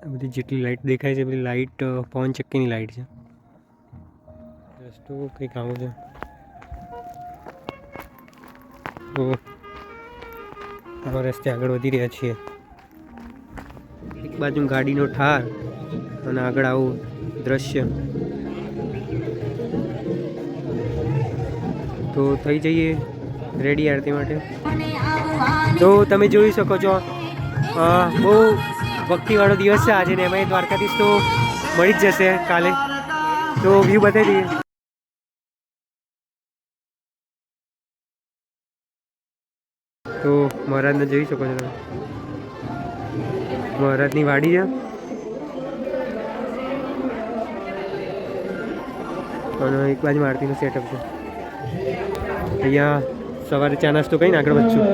બધી જેટલી લાઇટ દેખાય છે બધી લાઇટ પવન ચક્કીની લાઇટ છે. રસ્તો કંઈક આવો છે. તો આવા રસ્તે આગળ વધી રહ્યા છીએ. એક બાજુ ગાડીનો ઠાર અને આગળ આવું દ્રશ્ય. તો થઈ જઈએ રેડી આરતી માટે. તો તમે જોઈ શકો છો બહુ ભક્તિવાળો દિવસ છે આજે ને એમાં દ્વારકાધીશ તો મળી જ જશે કાલે. તો વ્યૂ બતાવી દઈએ. તો મહારાજને જોઈ શકો છો તમે. મહારાજની વાડી છે અને એક બાજુ આરતીનું સેટઅપ છે. અહીંયા સવારે ચા નાસ્તો કહીને આગળ વધશું.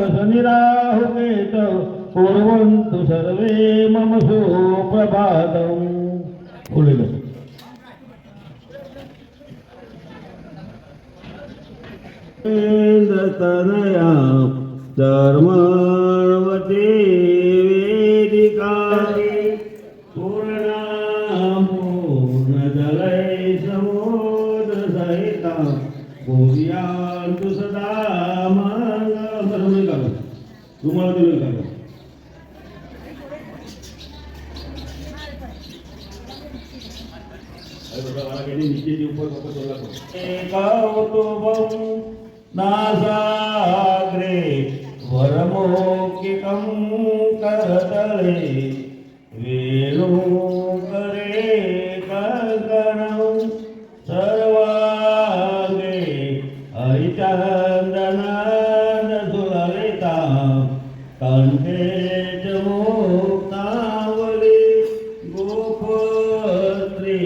नासाग्रे वरमोक्तिकं करतले वेणु करे कंकणं सर्वांगे हरिचन्दनाद सुललिता कंठे च मुक्तावली गोपत्री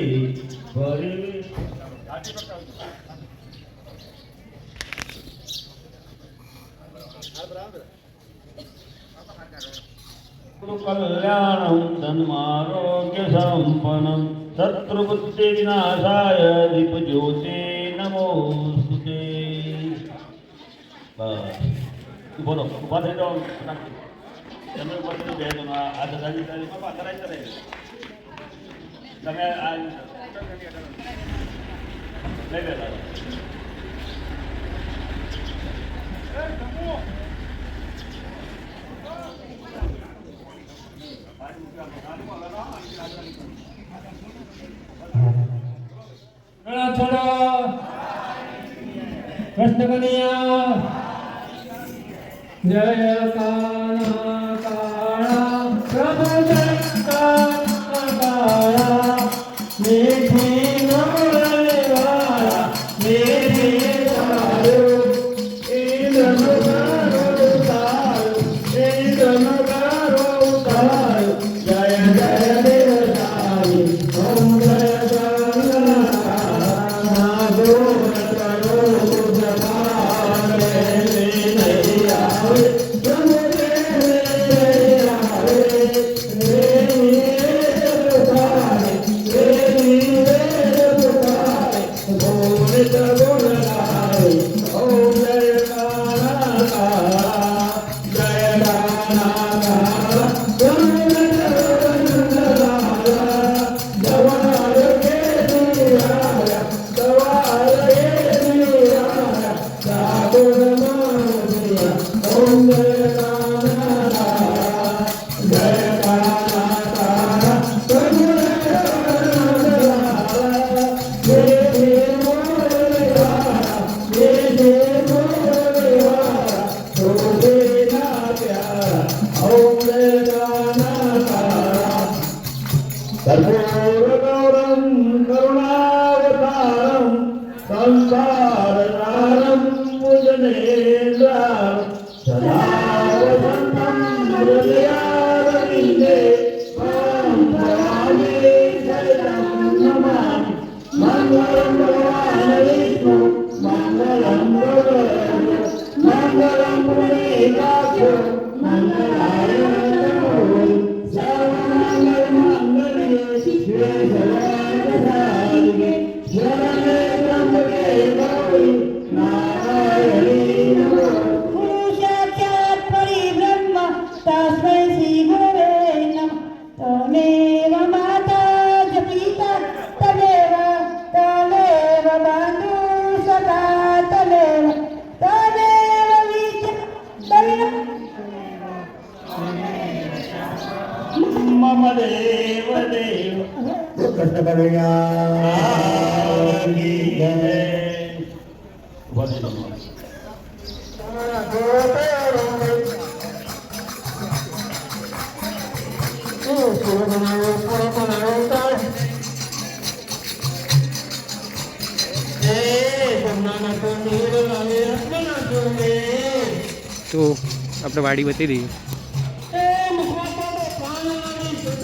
कल्याणं धर्मारोग्य संपन्नं शत्रुबुद्धि विनाशाय दीपज्योते नमोस्तुते. बोलो उभा થઈ જાઓ. તમે ઉભા થઈ બેસો. આ દાદાજી બાપા કરાય કરે તમે આ લઈ લેતા. कृष्ण कन्हैया जय कान्हा कान्हा प्रभु जय कान्हा कान्हा मीठी नमले वाला मीठी सारू इंद्र करो तारू इंद्र करो तारू जय जय देव सारी ओम जय મમ દેવ દેવ કૃષ્ણ કનૈયા કી જય. વંદે માતરમ. તો આપણે વાડી બતાવી દઈએ.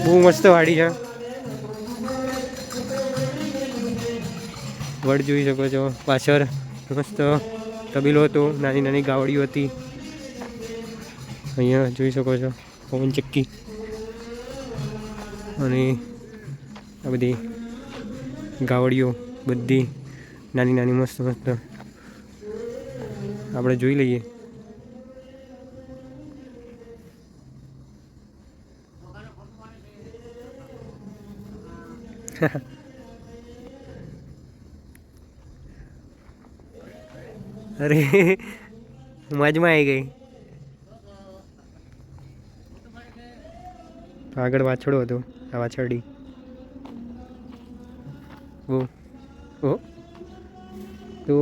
બહુ મસ્ત વાડી છે. વડ જોઈ શકો છો. પાછળ મસ્ત તબેલો હતો, નાની નાની ગાવડીઓ હતી. અહીંયા જોઈ શકો છો પવન ચક્કી અને આ બધી ગાવડીઓ બધી નાની નાની મસ્ત મસ્ત આપણે જોઈ લઈએ. અરે મજમાં આવી ગઈ. આગળ વાછડો હતો, આ વાછરડી. ઓ ઓ તો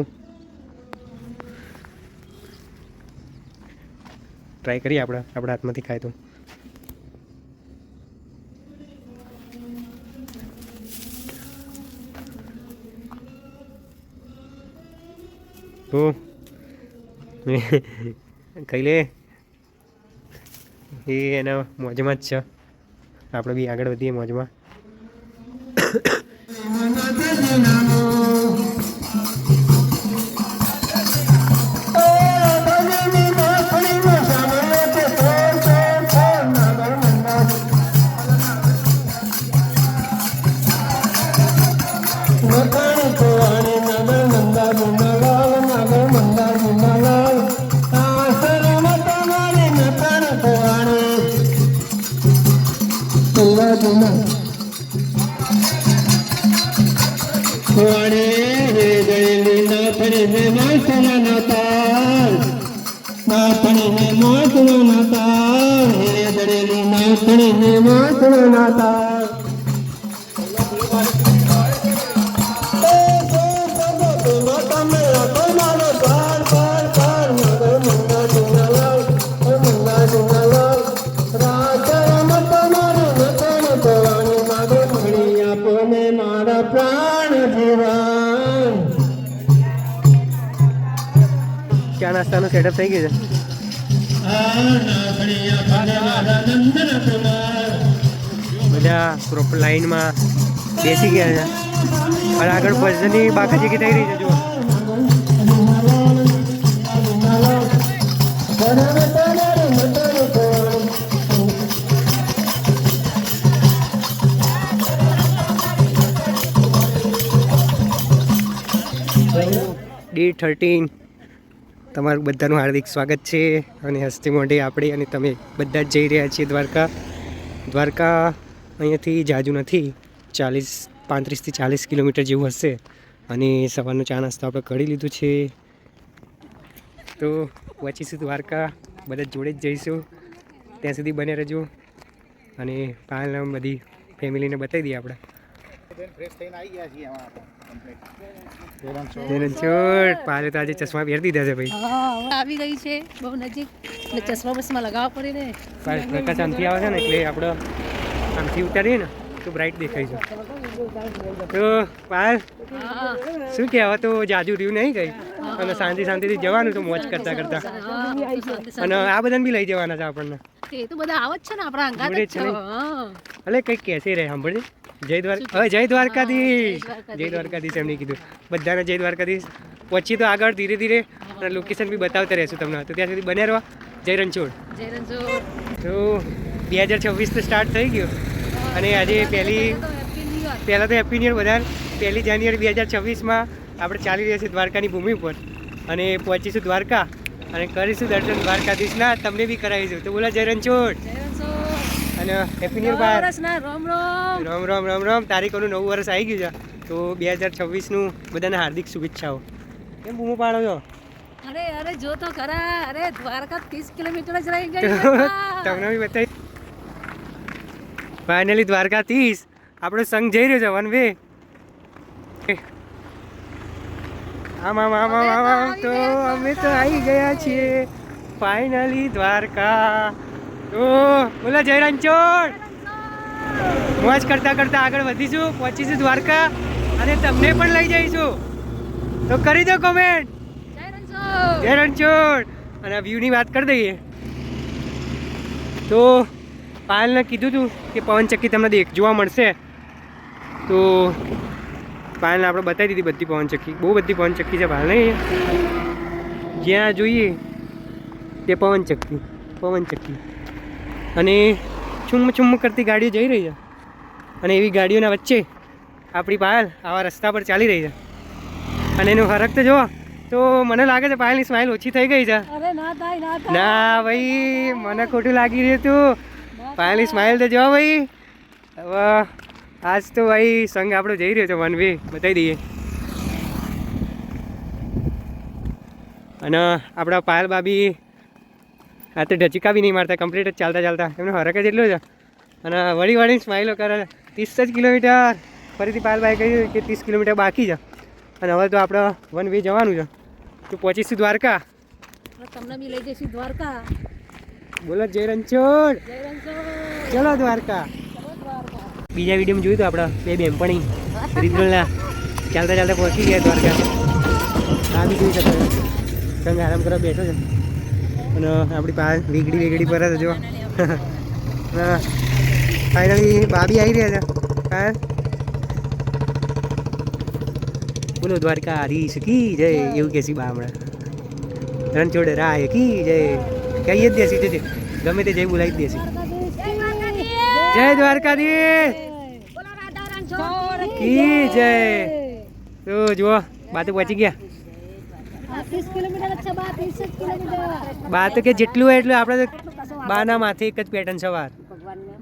ટ્રાય કરીએ આપણા હાથમાંથી ખાય તો. ઓ ખાઈ લે. એ એના મોજમાં જ છે. આપણે બી આગળ વધીએ મોજમાં. ચા નાસ્તાનું સેટઅપ થઈ ગયું છે. બધા પ્રોપર લાઈનમાં બેસી ગયા છે અને આગળ ભજનની બાકી જગ્યા થઈ રહી છે. જુઓ Day 13 તમારું બધાનું હાર્દિક સ્વાગત છે. અને હસ્તી મોઢે આપણે અને તમે બધા જ જઈ રહ્યા છીએ દ્વારકા. દ્વારકા અહીંયાથી જાજુ નથી, 35 થી 40 કિલોમીટર જેવું હશે. અને સવારનો ચા નાસ્તો આપણે કરી લીધું છે. તો પહોંચીશું દ્વારકા, બધા જોડે જ જઈશું. ત્યાં સુધી બને રહેજો અને પાલ બધી ફેમિલીને બતાવી દઈએ આપણે. પાલે તો આજે ચશ્મા પહેરી દીધા છે ભાઈ. આવી ગઈ છે બહુ નજીક એટલે ચશ્મા બસમાં લગાવવા પડે ને. પ્રકાશ આમથી આવે છે ને એટલે આપણે આમથી ઉતારીએ ને તો બ્રાઇટ દેખાય છે. તો પાલ શું કહેવા, તો જાજુ રહ્યું નહીં ગઈ અને શાંતિથી જવાનું તો મોજ કરતા કરતા. અને આ બધાને બી લઈ જવાના છે આપણને. એ તો બધા આવત છે ને આપણા અંગાત જ છે. એટલે કંઈક કહેશે રે સાંભળજે. જય દ્વારકા, જય દ્વારકાધીશ, જય દ્વારકાધીશ એમને કીધું બધાને. જય દ્વારકાધીશ. પછી તો આગળ ધીરે ધીરે લોકેશન બી બતાવતા રહેશું તમને. તો ત્યાં સુધી બન્યા રહો. જય રણછોડ. તો 2026 તો સ્ટાર્ટ થઈ ગયું અને આજે પહેલાં તો હેપી ન્યુ યર બધા. 1 જાન્યુઆરી 2026માં આપણે ચાલી રહ્યા છીએ દ્વારકાની ભૂમિ ઉપર અને પહોંચીશું દ્વારકા અને કરીશું દર્શન દ્વારકાધીશના. તમને બી કરાવીશું. તો બોલો જય રણછોડ અને હેપી ન્યુ યર બાર. રામ રામ રામ રામ. તારીખોનું નવું વર્ષ આવી ગયું છે. તો 2026નું બધાને હાર્દિક શુભેચ્છાઓ. કેમ બૂમો પાડો છો? અરે જો તો ખરા. અરે દ્વારકા 30 કિલોમીટર જ રહી ગઈ. તમને બી બતાવી. ફાઇનલી દ્વારકાધીશ આપણો સંઘ જઈ રહ્યો છે વન વે. આમ તો અમે તો આવી ગયા છીએ ફાઇનલી દ્વારકા. તો બોલો જય રણછોડ. મોજ કરતા કરતા આગળ વધીશું, પહોંચીશું દ્વારકા અને તમને પણ લઈ જઈશું. તો કરી દો કોમેન્ટ જય રણછોડ. અને આ વ્યૂની વાત કરી દઈએ તો પાયલને કીધું હતું કે પવનચક્કી તમને જોવા મળશે. તો પાયલને આપણે બતાવી દીધી બધી પવનચક્કી. બહુ બધી પવનચક્કી છે પાયલને. જ્યાં જોઈએ તે પવનચક્કી અને છુમ્મ કરતી ગાડીઓ જઈ રહી છે. અને એવી ગાડીઓના વચ્ચે આપણી પાયલ આવા રસ્તા પર ચાલી રહી છે. અને એનો ફરક તો જુઓ તો મને લાગે છે પાયલની સ્માઇલ ઓછી થઈ ગઈ છે. ના ભાઈ, મને ખોટું લાગી રહ્યું હતું. પાયલની સ્માઇલ તો જો ભાઈ. હવે આજ તો ભાઈ સંઘ આપણો જઈ રહ્યો છે વન વે, બતાવી દઈએ. અને આપણા પાયલ બાબી આ તો ઢચકા બી નહીં મારતા, કમ્પ્લીટ જ ચાલતા એમનો હરક જ એટલો છે. અને વળી સ્માઇલો કરે. 30 જ કિલોમીટર ફરીથી પાયલ બાઈ કહ્યું કે 30 કિલોમીટર બાકી છે. અને હવે તો આપણે વન વે જવાનું છે. તો પહોંચીશું દ્વારકા. તમને બી લઈ જઈશું દ્વારકા. બોલો જય રણછોડ. ચલો દ્વારકા. બીજા વિડીયોમાં જોયું તો આપણે બે બેનપણી રીતના ચાલતા પહોંચી ગયા દ્વારકા. આ બી જોઈ શકો સંગ આરામ કરવા બેઠો છે. અને આપણી પાસે વેગડી પર જ જો. ફાઇનલી બાબી આવી રહ્યા છે. હા બોલો દ્વારકા હરીશ કી જય એવું કે બા હમણાં. રણછોડ રાય કી જય કહીએ જ દેસી છે, ગમે તે જય બોલાવી જ દેસી. જય દ્વારકાધીશ કી જય. તો જુઓ બા તો પહોંચી ગયા. બા તો કે જેટલું હોય એટલું. આપણે તો બાના માથે એક જ પેટર્ન સવાર.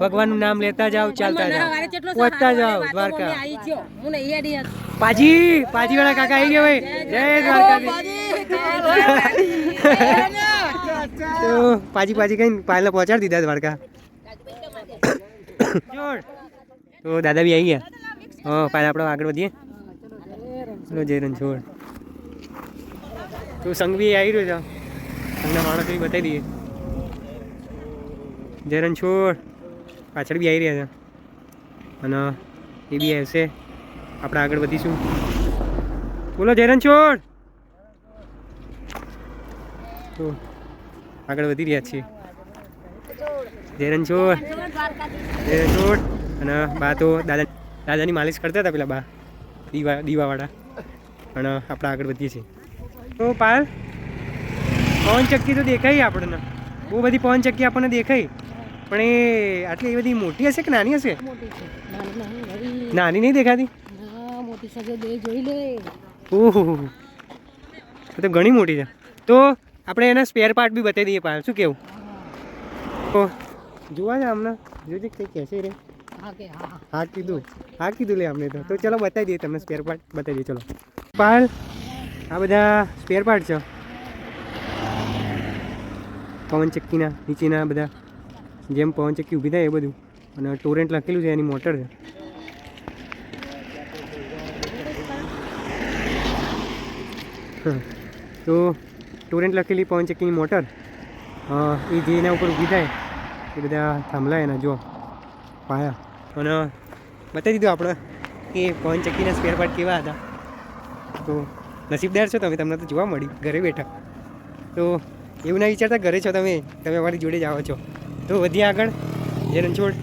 ભગવાનનું નામ લેતા જાઓ, ચાલતા જાઓ, પહોંચતા જાઓ દ્વારકા. પાજી વાળા કાકા આવી ગયા ભાઈ. જય દ્વારકાધીશ. તો પાજી કઈ પાયલને પહોંચાડી દીધા દ્વારકા. તો દાદા બી આવી ગયા. પાયલ આપણે આગળ વધીએ. ચલો જય રણછોડ. તો સંઘ બી આવી રહ્યો છે. સંઘના માણસ બી બતાવી દઈએ. જય રણછોડ પાછળ બી આવી રહ્યા છે. અને એ બી આવશે. આપણે આગળ વધીશું. બોલો જય રણછોડ. તો આગળ વધી રહ્યા છીએ. જય રણછોડ. અને બા તો દાદાની માલિશ કરતા હતા પેલા બા દીવાવાળા. અને આપણે આગળ વધીએ છીએ. તો પાયલ પવનચક્કી તો દેખાય આપણને. બહુ બધી પવનચક્કી આપણને દેખાય. પણ એ આટલી એ બધી મોટી હશે કે નાની હશે? નાની નહીં દેખાતી? ઓહો, તો ઘણી મોટી છે. તો આપણે એના સ્પેર પાર્ટ બી બતાવી દઈએ પાયલ. શું કેવું? તો જોવા છે આમને. જોજે કંઈ કહેશે રે. હા કીધું લે અમને તો ચલો બતાવી દઈએ તમને સ્પેર પાર્ટ બતાવી દઈએ. ચલો પાયલ આ બધા સ્પેર પાર્ટ છે પવનચક્કીના. નીચેના બધા જેમ પવનચક્કી ઊભી થાય એ બધું. અને ટોરેન્ટ લખેલું છે, એની મોટર છે. તો ટોરેન્ટ લખેલી પવનચક્કીની મોટર એ જે એના ઉપર ઊભી થાય એ બધા થાંભલા એના જો પાયા. અને બતાવી દીધું આપણે કે પવનચક્કીના સ્પેર પાર્ટ કેવા હતા. તો નસીબદાર છો તમે, તમને તો જોવા મળી ઘરે બેઠા. તો એવું ના વિચારતા ઘરે છો તમે અમારી જોડે જ આવો છો. તો વધીએ આગળ. જય રણછોડ.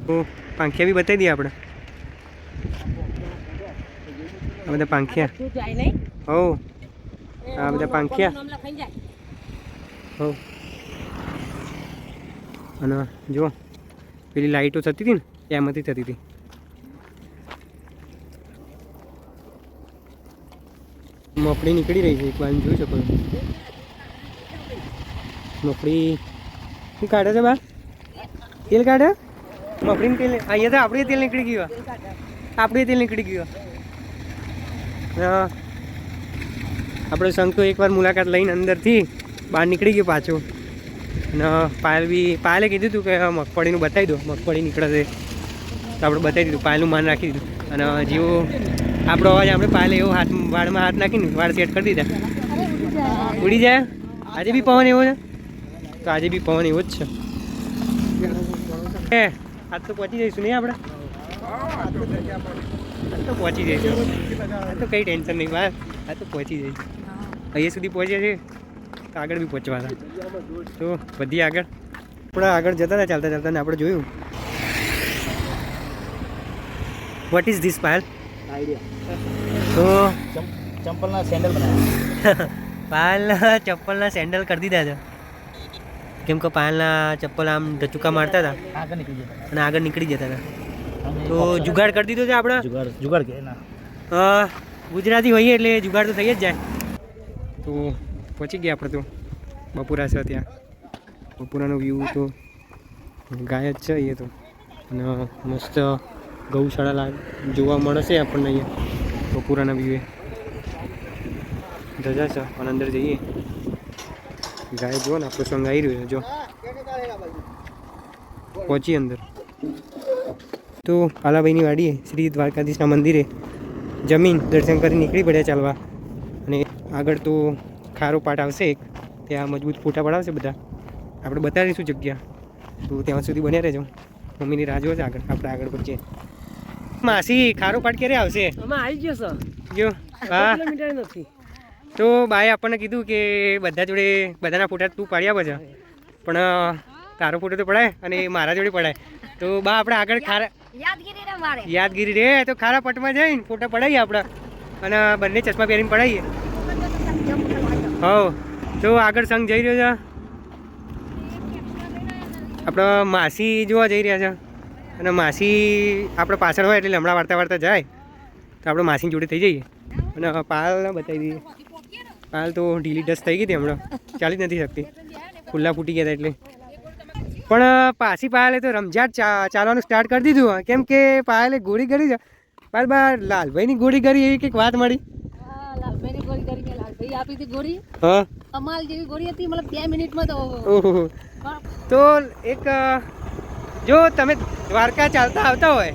તો પાંખિયા બી બતાવી દઈએ આપણે. આ બધા પાંખિયા. હો આ બધા પાંખિયા. હો અને જો પેલી લાઈટો થતી હતી ને એમાંથી થતી હતી. મફળી નીકળી રહી છે એક બાજુ જોઈ શકો છો. મફળી શું કાઢે છે બા? તેલ કાઢે? મફળીનું તેલ અહીંયા તો આપણે તેલ નીકળી ગયું. હા આપણો સંઘ તો એકવાર મુલાકાત લઈને અંદરથી બહાર નીકળી ગયો પાછો. અને પાયલે કીધું હતું કે મગફળીનું બતાવી દો, મગફળી નીકળે છે તો આપણે બતાવી દીધું, પાયલનું માન રાખી દીધું. અને જેવો આપણો અવાજ આપણે પાયલે એવો વાળમાં હાથ નાખીને વાળ સેટ કરી દીધા. ઉડી જાય. આજે બી પવન એવો છે, તો આજે બી પવન એવો જ છે. આજ તો પહોંચી જઈશું નહીં આપણે, આજ તો પહોંચી જઈશું. આ તો કંઈ ટેન્શન નહીં ભાઈ, આ તો પહોંચી જઈશું. અહીંયા સુધી પહોંચ્યા છે તો આગળ બી પહોંચવાના. તો બધી આગળ આપણે આગળ જતા હતા ચાલતા ચાલતા ને આપણે જોયું. What is this Payal? તો ચંપલના સેન્ડલ બનાવ્યા. પાયલના ચપ્પલના સેન્ડલ કરી દીધા છે, કેમ કે પાયલના ચપ્પલ આમ ઢચુકા મારતા હતા આગળ નીકળી જતા અને આગળ નીકળી જતા હતા. તો જુગાડ કરી દીધો છે આપણે. જુગાડ કે ના ગુજરાતી હોઈએ એટલે જુગાડ તો થઈ જ જાય. તો પહોંચી ગયા આપણે. તો બપોરા છે ત્યાં, બપોરાનો વ્યૂ તો ગાય જ છે એ તો. અને મસ્ત ગૌશાળા જોવા મળશે આપણને અહીંયા બપોરાના વ્યૂએ. ધજા છે અને અંદર જઈએ. ગાય જુઓ ને, આપણો સંગ આવી રહ્યો છે જો. પહોંચી અંદર તો પાલાભાઈની વાડીએ શ્રી દ્વારકાધીશના મંદિરે જમીન દર્શન કરી નીકળી પડ્યા ચાલવા. અને આગળ તો ખારો પાટ આવશે એક, ત્યાં મજબૂત ફોટા પડાવશે બધા, આપણે બતાવીશું જગ્યા. તો ત્યાં સુધી બન્યા રહેજો. મમ્મીની રાહ જોવે છે આગળ, આપણે આગળ પહોંચીએ. માસી ખારો પાટ ક્યારે આવશે? આવી ગયો સર, જો હા. કિલોમીટર નથી. તો બાએ આપણને કીધું કે બધા જોડે બધાના ફોટા તું પાડી આપે છે, પણ તારો ફોટો તો પડાય અને મારા જોડે પડાય. તો બા આપણે આગળ ખારા યાદગીરી રે, તો ખારા પટમાં જઈને ફોટા પડાવીએ આપણે, અને બંને ચશ્મા પહેરીને પડાવીએ. હો તો આગળ સંઘ જઈ રહ્યો છે. આપણે માસી જોવા જઈ રહ્યા છે, અને માસી આપણે પાછળ હોય એટલે હમણાં વાર્તા વાર્તા જાય તો આપણે માસીની જોડે થઈ જઈએ. અને પાલને બતાવી દઈએ. પાલ તો ઢીલી ડસ થઈ ગઈ હતી, હમણાં ચાલી જ નથી શકતી, ખુલ્લા ફૂટી ગયા હતા એટલે. પણ પાછી પાયલે તો રમઝાટ ચાલવાનું સ્ટાર્ટ કરી દીધું, કેમ કે પાયલે ગોળી કરી છે. પાયલ બા લાલભાઈની ગોળી કરી એવી કંઈક વાત મળી. લાલભાઈની ગોળી કરી મેં લાલભાઈ આપી હતી ગોળી. હા, કમાલ જેવી ગોળી હતી, મતલબ 2 મિનિટમાં તો. ઓહો. તો એક જો તમે દ્વારકા ચાલતા આવતા હોય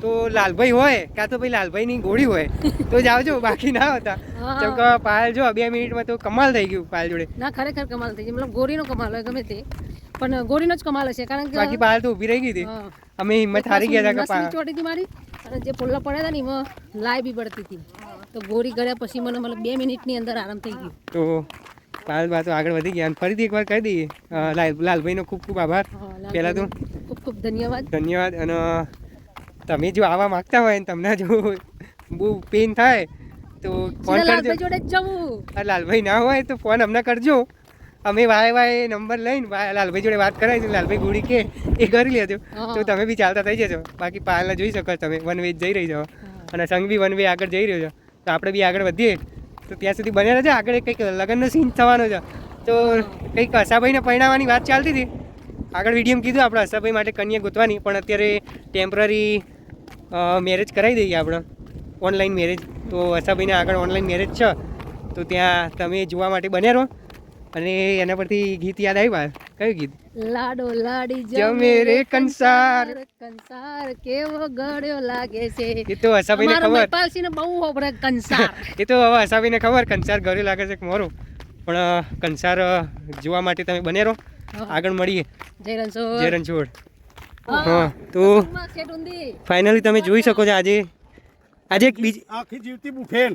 તો લાલભાઈ હોય કાં તો ભાઈ લાલભાઈની ગોળી હોય તો જાવજો, બાકી ના હોતા. જેમ કે પાયલ જો 2 મિનિટમાં તો કમાલ થઈ ગયું પાયલ જોડે. ના ખરેખર કમાલ થઈ ગઈ, મતલબ ગોળીનો કમાલ હોય ગમે તે, પણ ગોળીનો જ કમાલ હશે. કારણ કે બાકી પાયલ તો ઊભી રહી ગઈ હતી, અમે હિંમત હારી ગયા હતા કે ચોટી હતી મારી, અને જે પોલા પડ્યા હતા ને એમાં લાઈ બી પડતી હતી. તો ગોળી ગળ્યા પછી મને મતલબ 2 મિનિટની અંદર આરામ થઈ ગયું. તો પાયલ બા તો આગળ વધી ગયા. અને ફરીથી એકવાર કહી દઈએ લાલભાઈનો ખૂબ ખૂબ આભાર. પહેલાં તો ખૂબ ખૂબ ધન્યવાદ. ધન્યવાદ. અને તમે જો આવા માગતા હોય ને તમને જો બહુ પેન થાય તો ફોન કરજો. લાલભાઈ જોડે જ જવું. લાલભાઈ ના હોય તો ફોન અમને કરજો, અમે વાય નંબર લઈને લાલભાઈ જોડે વાત કરાવી. લાલભાઈ ગોળી કે એ કરી લેજો તો તમે બી ચાલતા થઈ જજો. બાકી પાયલને જોઈ શકો તમે, વન વે જઈ રહી છો અને સંઘ બી વન વે આગળ જઈ રહ્યો છે. તો આપણે બી આગળ વધીએ. તો ત્યાં સુધી બન્યા રહેજો. આગળ કંઈક લગ્નનો સીન થવાનો છે, તો કંઈક હસાભાઈને પરણાવવાની વાત ચાલતી હતી. આગળ વિડીયોમાં કીધું આપણે હસાભાઈ માટે કન્યા ગોતવાની, પણ અત્યારે ટેમ્પરરી મેરેજ કરાવી દઈએ આપણે, ઓનલાઈન મેરેજ. તો હસાભાઈને આગળ ઓનલાઈન મેરેજ છે, તો ત્યાં તમે જોવા માટે બન્યા રહો. અને એના પરથી ગીત યાદ આવ્યું. કયું ગીત? લાડો લાડી જમે રે કંસાર, કંસાર કેવો ગળ્યો લાગે છે. એ તો હસાભાઈને ખબર, પાલસીને બહુ હોબળે કંસાર. એ તો હવે હસાભાઈને ખબર કંસાર ગળ્યો લાગે છે કે મોરો. પણ કંસાર જોવા માટે તમે બને રહો. આગળ મળીએ. જય રણછોડ. હા, તો ફાઇનલી તમે જોઈ શકો છો આજે એક બીજી આખી જીવતી બુફેન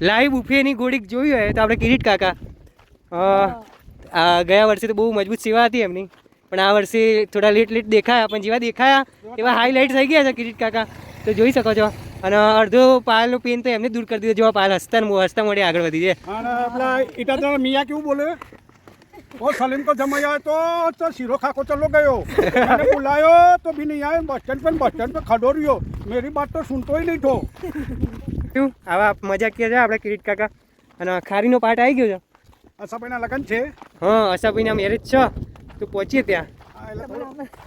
લાઈવ બુફેની ગોળી જોઈ હોય તો આપણે કિરીટ કાકા, ગયા વર્ષે તો બહુ મજબૂત સેવા હતી એમની, પણ આ વર્ષે થોડા લેટ દેખાયા, પણ જેવા દેખાયા એવા હાઈલાઇટ થઈ ગયા છે કિરીટ કાકા. તો જોઈ શકો છો. અને અડધો પાયલનો પેન તો એમને દૂર કરી દીધો, જેવા પાયલ હસતા મળે આગળ વધી જાય. મિયા કેવું બોલે, वो सलीम को जमाया तो शीरो खा को चलो गयो, मैंने बुलायो तो भी नहीं आए, बस स्टैंड पे खड़ो रहियो, मेरी बात तो सुनतो ही नहीं थो. શું આવા મજા કિયા છે આપણે કિરીટ કાકા. અને ખારીનો પાર્ટ આવી ગયો છે. અસાભાઈના લગન છે. હા, અસાભાઈના મેરેજ છે, તો પહોંચીએ ત્યાં.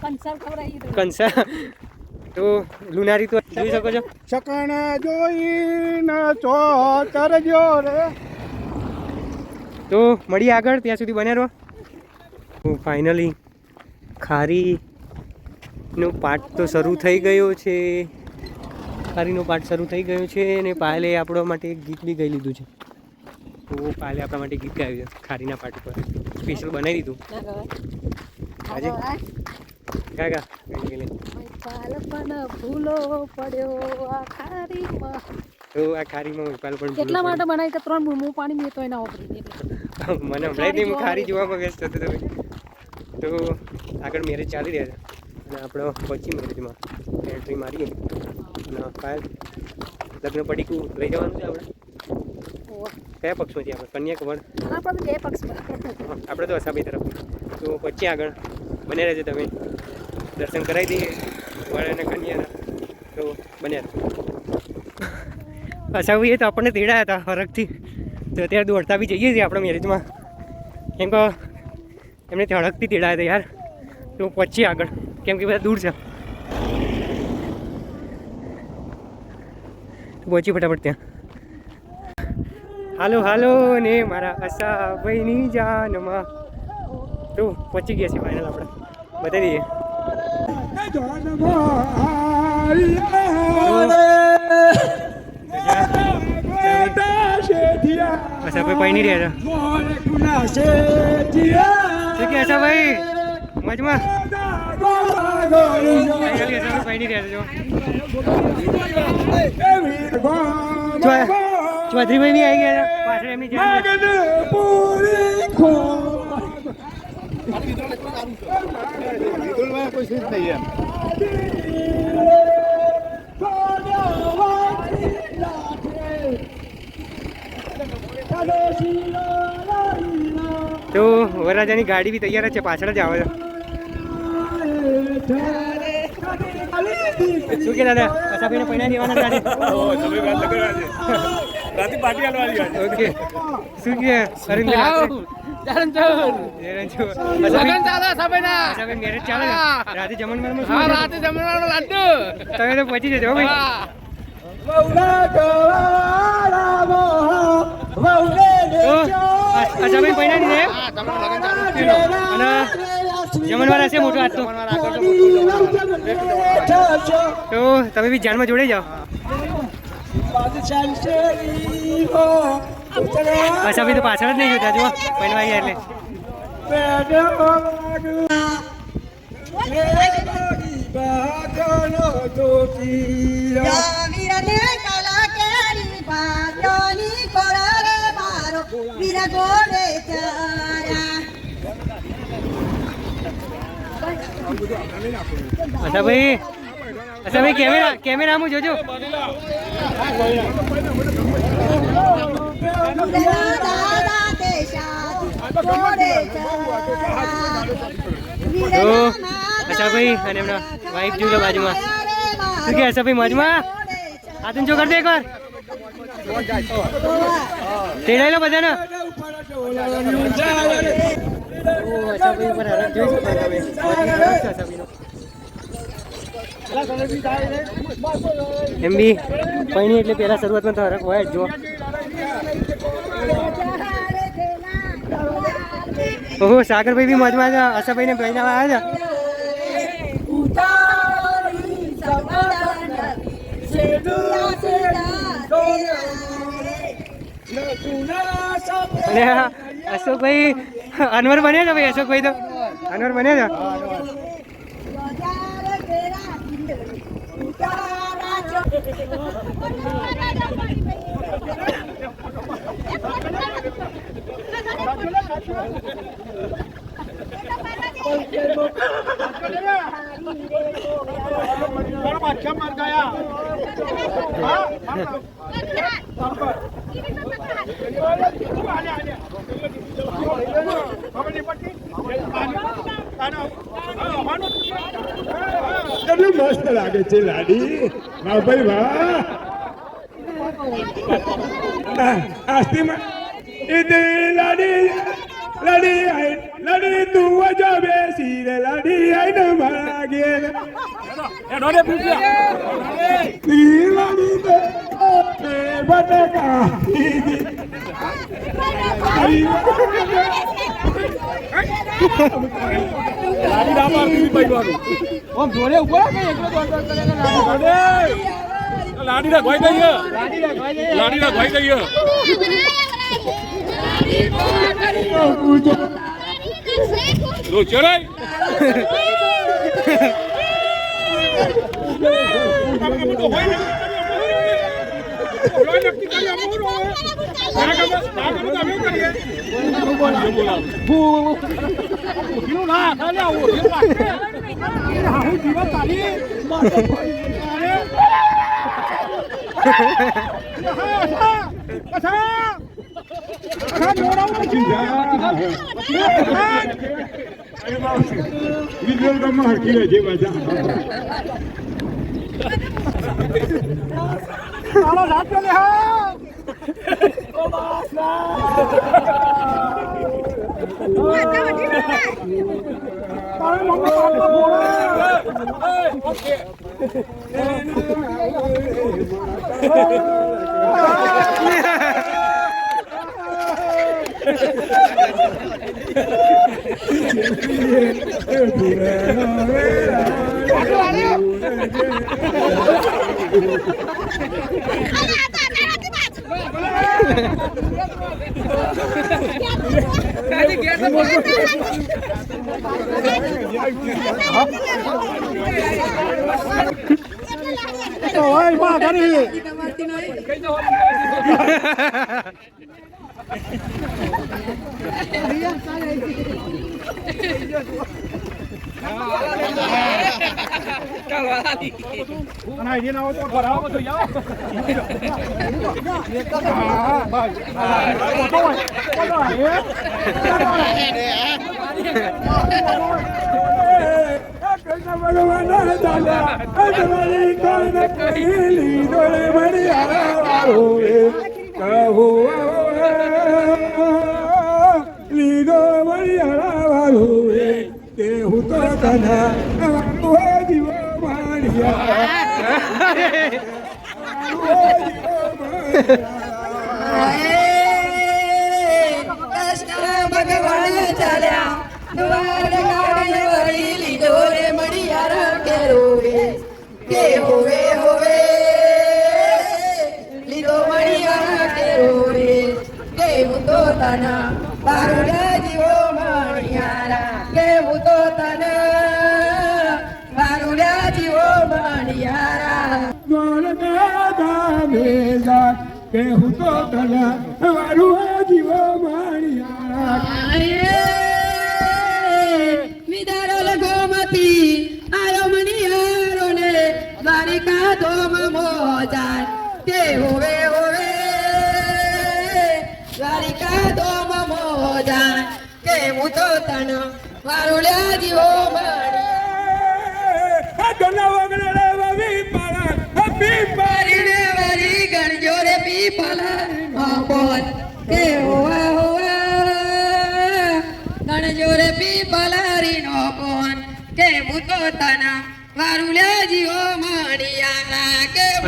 કંસાર ખવડાવી કંસાર તો લુનારી તો જોઈ શકો છો. શકણ જોઈને ચોતરજો રે. તો મળીએ આગળ, ત્યાં સુધી બન્યા રહો. ફાઇનલી ખારીનો પાઠ તો શરૂ થઈ ગયો છે. ખારીનો પાઠ શરૂ થઈ ગયો છે અને પાયલે આપણા માટે એક ગીત બી ગાઈ લીધું છે. તો પાયલે આપણા માટે ગીત ગાયું છે ખારીના પાઠ પર સ્પેશિયલ બનાવી દીધું આજે કાકા ભૂલો પડ્યો આ ખારીમાં. તો આ ખારીમાં મહિપાલ પણ કેટલા માટે બનાવી કે 3 બૂમો પાણી મેં તો એના વાપરી મને હમણાં હું ખારી જોવામાં વ્યસ્ત હતો તમે. તો આગળ મેરેજ ચાલી રહ્યા છે અને આપણે પછી મેરેજમાં એન્ટ્રી મારીએ અને પાયલ લગ્ન પડીકું લઈ જવાનું છે આપણે. કયા પક્ષમાંથી આપણે કન્યા કે વર? આપણે તો 2 પક્ષમાં. આપણે તો અસાભાઈ તરફ. તો પછી આગળ બને રહેજો તમે. દર્શન કરાવી દઈએ વર અને કન્યાના. તો બન્યા અસાભાઈએ તો આપણને તેડાયા હતા હરખથી. તો અત્યારે દોડતા બી જઈએ છીએ આપણા મેરેજમાં. કેમ કે એમને ત્યાં હળકથી તેડાયા હતા યાર. તો પહોંચીએ આગળ કેમ કે બધા દૂર છે. પહોંચી ફટાફટ ત્યાં. હાલો હાલો ને મારા અસાભાઈની જાનમાં. તો પહોંચી ગયા છે ફાઇનલ આપણે બતાવી દઈએ. અસાભાઈ પૈણી રહ્યા હતા. શું કે અસાભાઈ મજમાં પૈણી રહ્યા હતા. ચૌધરીભાઈ બી આવી ગયા હતા પાછળ એમની તો વરરાજાની ગાડી બી તૈયાર જ છે પાછળ જ આવે છે. શું કે દાદા અસાભાઈને પૈણા દેવાના ઓકે શું કે અરવિંદ મેરેજ ચાલે રાતે જમણવારમાં લાડુ તમે તો પહોંચી જજો અસાભાઈ પૈણા દીધે અને જમણવાર હશે મોટો આજ તો તમે બી જાનમાં જોડે જાઓ. અસાભાઈ તો પાછળ જ નહીં જોતા જો પૈણવા ગયા એટલે. અસાભાઈ કેમેરામાં જોજો. તો અસાભાઈ અને એમના વાઈફ જોઈ લો બાજુમાં. શું કે અસાભાઈ મજમાં હાથન જો કરી દે એકવાર તેડાઈ લો બધાને. અસાભાઈ ઉપર હરખ જોઈ શકો તમે. એમ બી પૈણી એટલે પહેલા શરૂઆતમાં તો હરખ હોય જ જો. ઓહો સાગરભાઈ બી મોજમાં હતા અસાભાઈને પૈણા આવ્યા હતા. અશોકભાઈ અનવર બન્યા હતા ભાઈ. અશોકભાઈ તો અનવર બન્યા હતા. કેટલું મસ્ત લાગે છે લાડી. વાહ ભાઈ વાહ. આસ્તીમાં લાડી લાડી લાડી તું વજો બેસી રે લાડી આઈને મારા ઘેર લાડી તો બટકા લાડી ના મારતી પૈવાનું ઓમ જોડે ઉભો કે એકલો દોડ કરે કે લાડી ના ગોઈ દઈએ લાડી ના ગોઈ દઈએ લો ચડાઈ વિઝ્યુઅલ કામમાં હરકી રહે છે પાછા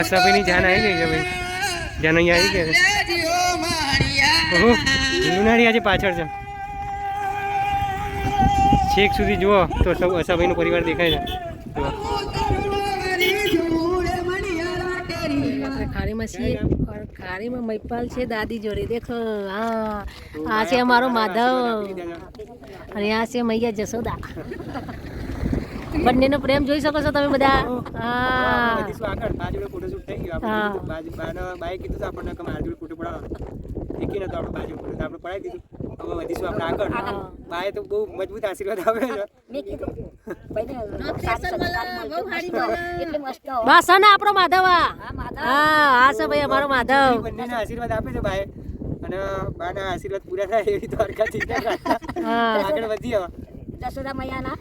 અસાફીની જાન આવી ગઈ કે ભાઈ જાન અહીંયા આવી ગયા લુનારી આજે પાછળ છે છેક સુધી જુઓ તો સૌ અસાભાઈનો પરિવાર દેખાય છે ખાડીમાં છીએ ખાડીમાં મૈપાલ છે દાદી જોડે દેખો હા આ છે અમારો માધવ અને આ છે મૈયા જસોદા બંનેનો પ્રેમ જોઈ શકો છો તમે બધા હા ફોટોશૂટ થઈ ગયો બાય કીધું તો આપણને મારા જોડે ફોટો પડાવવાનો દેખી નતો આપણે બાજુ ફોટો આપણે પડાવી દીધું હવે વધીશું આપણે આગળ બાય તો બહુ મજબૂત આશીર્વાદ આવે છે બસ ને આપણો માધવ હા આ છે ભાઈ અમારો માધવ બંનેના આશીર્વાદ આપે છે બાય અને બાના આશીર્વાદ પૂરા થાય એવી દ્વારકા ચિંતા કરતા આગળ વધી હવે જસોદા મૈયાના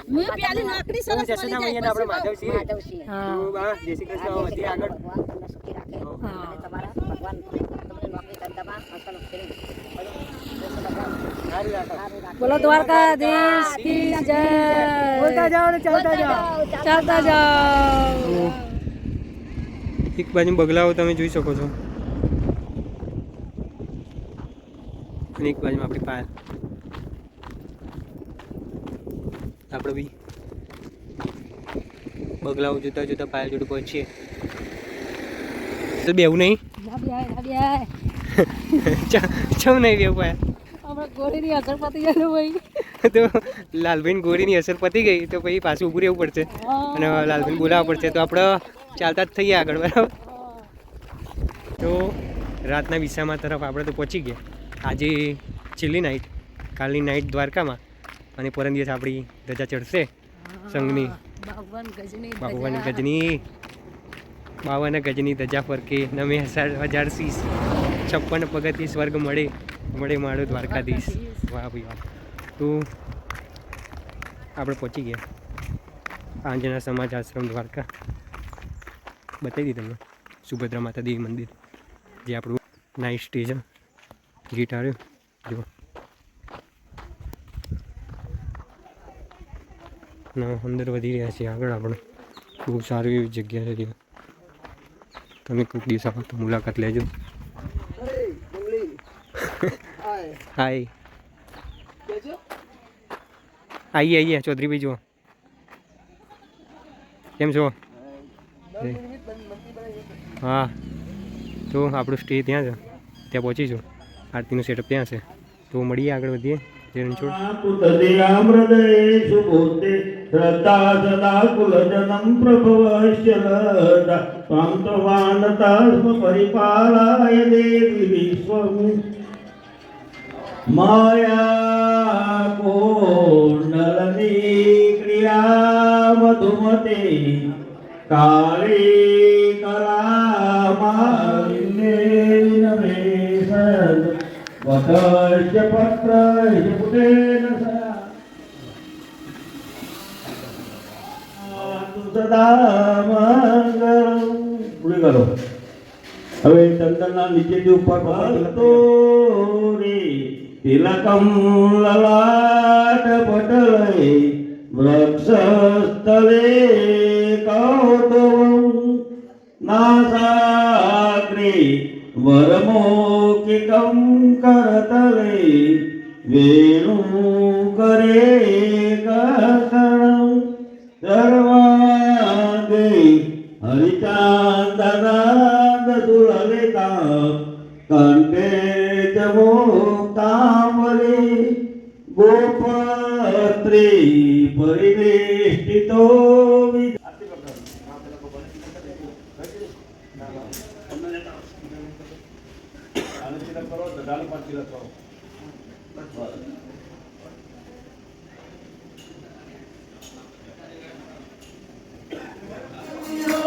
જસોદા મૈયાના આપણે માધવ છીએ હા બા જય શ્રી કૃષ્ણ વધી આગળ બોલો દ્વારકાધીશ કી જય બોલતા જાઓ ને ચાલતા જાઓ એક બાજુ બગલાઓ તમે જોઈ શકો છો અને એક બાજુમાં આપણી પાયલ. આપણે બી બગલાઓ જોતા જોતા પાયલ જોડે પહોંચીએ. તો બેવું નહીં ચમ નહીં બેવું પાયલ. ગોળીની અસર પતી જાય ભાઈ. તો લાલભાઈ ગોરીની અસર પતી ગઈ તો પછી પાછું ઊભું રહેવું પડશે અને લાલભાઈને બોલાવવા પડશે. તો આપણે ચાલતા જ થઈએ આગળ, બરાબર. તો રાતના વિસામા તરફ આપણે તો પહોંચી ગયા. આજે છેલ્લી નાઇટ, કાલની નાઇટ દ્વારકામાં અને પરમ દિવસ આપણી ધજા ચડશે સંઘની. 52 ગજની ધજા ફરકે નમે 1000 શીશ 56 પગથી સ્વર્ગ મળે મળે માળો દ્વારકાધીશ. વાહ ભાઈ વાહ. તો આપણે પહોંચી ગયા આંજણા સમાજ આશ્રમ દ્વારકા. બતાવી દીધું તમને સુભદ્રા માતા દેવી મંદિર, જે આપણું નાઇટ સ્ટે છે. ગેટ આવ્યો જો ના, અંદર વધી રહ્યા છીએ આગળ. આપણે બહુ સારી એવી જગ્યા છે. તમે કોઈક દિવસ આવો તો મુલાકાત લેજો. હાય આઈએ ચૌધરીભાઈ જુઓ કેમ છો? હા, તો આપણું સ્ટે ત્યાં છે, ત્યાં પહોંચીશું. આરતીનું સેટઅપ ત્યાં છે. તો મળીએ, આગળ વધીએ. શ્રદ્ધા સદા કુલજનમ પ્રભવશ્ચલતા સ્વાંતવાનતાસ્મ પરિપાલાય દેવી વિશ્વમ માયા કોંડલની ક્રિયા મધુમતે કાળી કલામાલિને નમેષદ વટસ્ય પત્રસ્ય પુટેન સદા મંગલમ. પૂરી કરો. હવે ચંદનના નીચેથી ઉપર ભક્તો રે તિલકમ લલાટ પટલે વૃક્ષસ્થલે કૌતુમ નાસાગ્રે વરમૌખિકમ કરતલે વેણુ કરે કકણમ સર્વાંગે હરિચાંદનાદ દુલલિતા કંઠે ચ મુક્તાંબરી ગોપત્રી પરિવેષ્ટિતો આરતી રો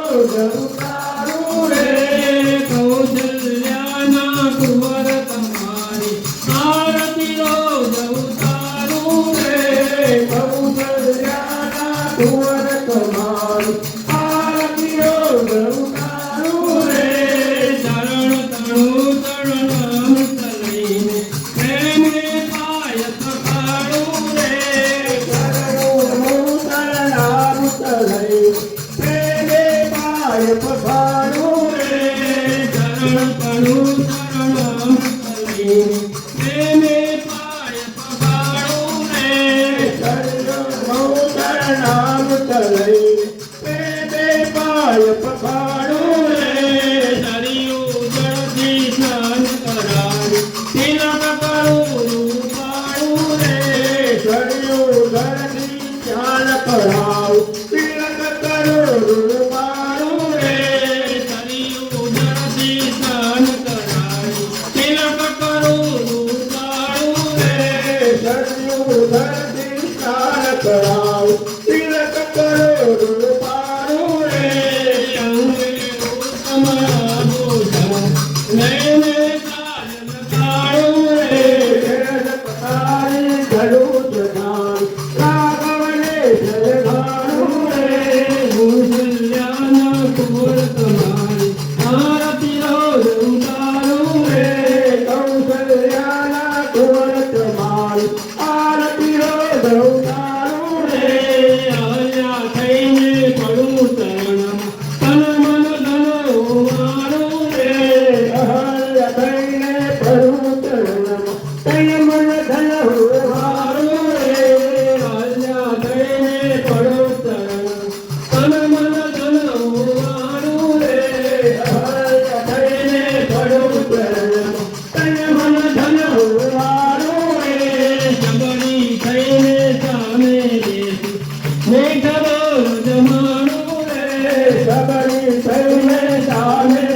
સબરી સૈને સામે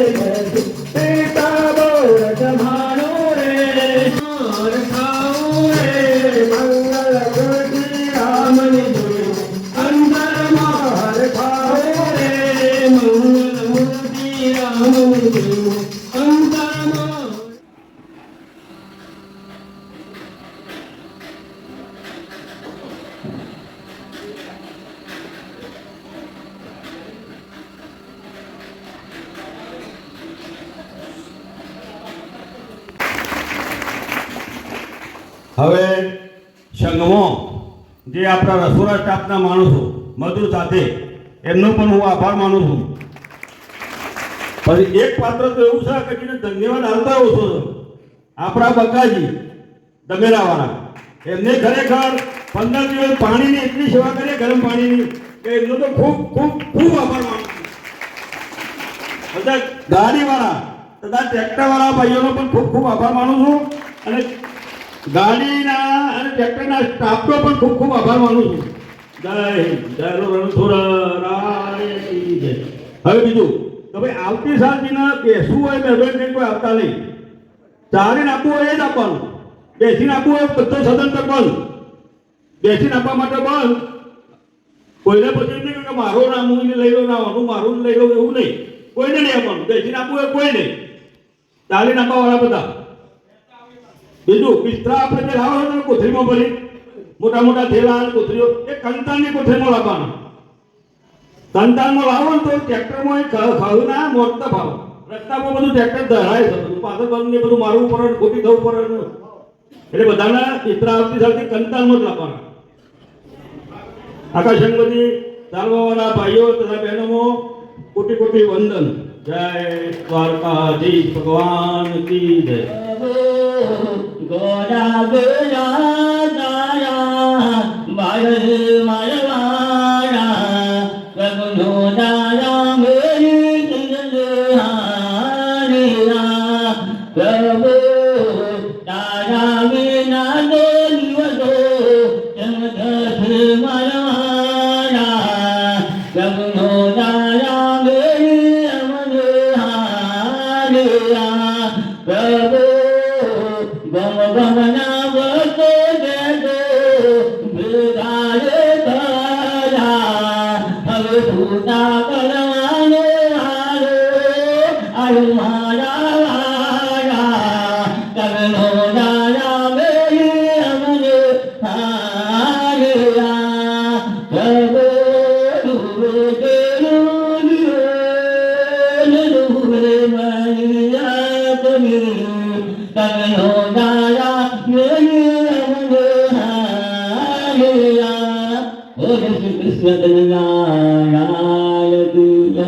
સીતા બોલ જમાનો રે માર ખાઉં રે મંગલ ગુરજી રામની જોયું અંદર માર ખાઉં રે મંગલ ગુરજી રામની જોયું અંદર માર હવે સંઘમાં જે આપણા રસોડા સ્ટાફના માણસો મજૂર સાથે એમનો પણ હું આભાર માનું છું. પછી એક પાત્ર તો એવું છે કે જેને ધન્યવાદ આવતા ઓછો છે, આપણા બકાજી દમેરાવાળા. એમને ખરેખર 15 દિવસ પાણીની એટલી સેવા કરી, ગરમ પાણીની, કે એમનો તો ખૂબ ખૂબ ખૂબ આભાર માનું છું. બધા ગાડીવાળા તથા ટ્રેક્ટરવાળા ભાઈઓનો પણ ખૂબ ખૂબ આભાર માનું છું. અને ગાડીના અને ટ્રેક્ટરના સ્ટાફનો પણ ખૂબ ખૂબ આભાર માનું છું. જય હિન્દ, જય રણછોડ કી જય. હવે બીજું તો ભાઈ આવતી સાલજીને બેસવું હોય મેં કોઈ આવતા નહીં. ચાલીને આપવું હોય એ જ આપવાનું, બેસીને આપવું હોય બધો સદંતર બંધ. બેસીને આપવા માટે બંધ. કોઈને પછી નહીં કે મારો નામ હું લઈ લો, ના હું મારું લઈ લઉં, એવું નહીં. કોઈને નહીં આપવાનું. બેસીને આપવું હોય કોઈ નહીં. ચાલીને આપવાવાળા બધા. બીજું બિસ્તરા આપણે જે લાવો છો કોથળીમાં ભરી, મોટા મોટા થેલા કોથળીઓ, એ કંતાનની કોથળીમાં લાવવાના. કંતાનમાં લાવો ને તો ટ્રેક્ટરમાં ખાવું ના મોટતા ભાવ. રસ્તામાં બધું ટ્રેક્ટર ધરાય છે, બધું પાછળ બંધ ને બધું મારવું પડે, ખોટી થવું પડે. એટલે બધાના બિસ્તરા આવતી સાથે કંતાનમાં જ લાવવાના. આખા સંઘમાંથી ચાલવાવાળા ભાઈઓ તથા બહેનોમાં કોટી કોટી વંદન. જય દ્વારકાધીશ ભગવાન કી જય. ગોરા ગોરા દારા માર મારવારા રઘુનો દારા મેરી જિંદહારિયા પ્રભુ તારા વિના દો દિવસો જમધસ મારવારા રઘુનો દારા મેરી અમરહારિયા પ્રભુ ગમ ગમના વસો દેજો બિરાય કરા હવે પૂજા કરવાનો હારો આયુ મારા વારા કરનો દારા મેરી અમને હારિયા પ્રભુ ડૂબે ગેલું ડૂબે મૈયા તમે કરનો દારા મેરી અમને હારિયા. ઓ શ્રી કૃષ્ણ કનૈયા લાલ કી જય.